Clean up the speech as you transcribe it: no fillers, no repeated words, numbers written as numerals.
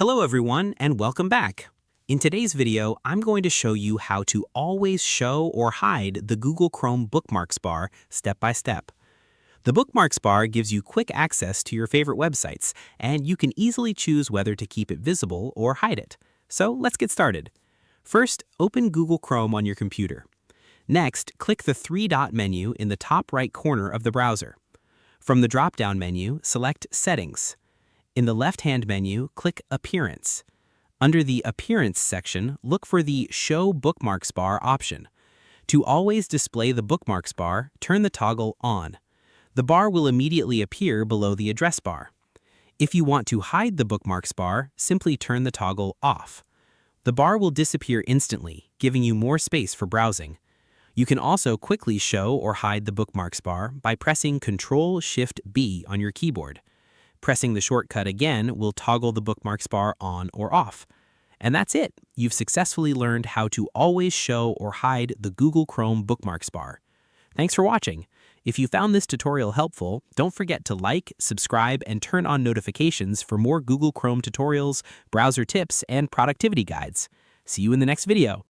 Hello everyone and welcome back. In today's video, I'm going to show you how to always show or hide the Google Chrome Bookmarks Bar step by step. The Bookmarks Bar gives you quick access to your favorite websites, and you can easily choose whether to keep it visible or hide it. So let's get started. First, open Google Chrome on your computer. Next, click the three-dot menu in the top right corner of the browser. From the drop-down menu, select Settings. In the left-hand menu, click Appearance. Under the Appearance section, look for the Show Bookmarks Bar option. To always display the bookmarks bar, turn the toggle on. The bar will immediately appear below the address bar. If you want to hide the bookmarks bar, simply turn the toggle off. The bar will disappear instantly, giving you more space for browsing. You can also quickly show or hide the bookmarks bar by pressing Ctrl-Shift-B on your keyboard. Pressing the shortcut again will toggle the bookmarks bar on or off. And that's it. You've successfully learned how to always show or hide the Google Chrome Bookmarks Bar. Thanks for watching. If you found this tutorial helpful, don't forget to like, subscribe, and turn on notifications for more Google Chrome tutorials, browser tips, and productivity guides. See you in the next video.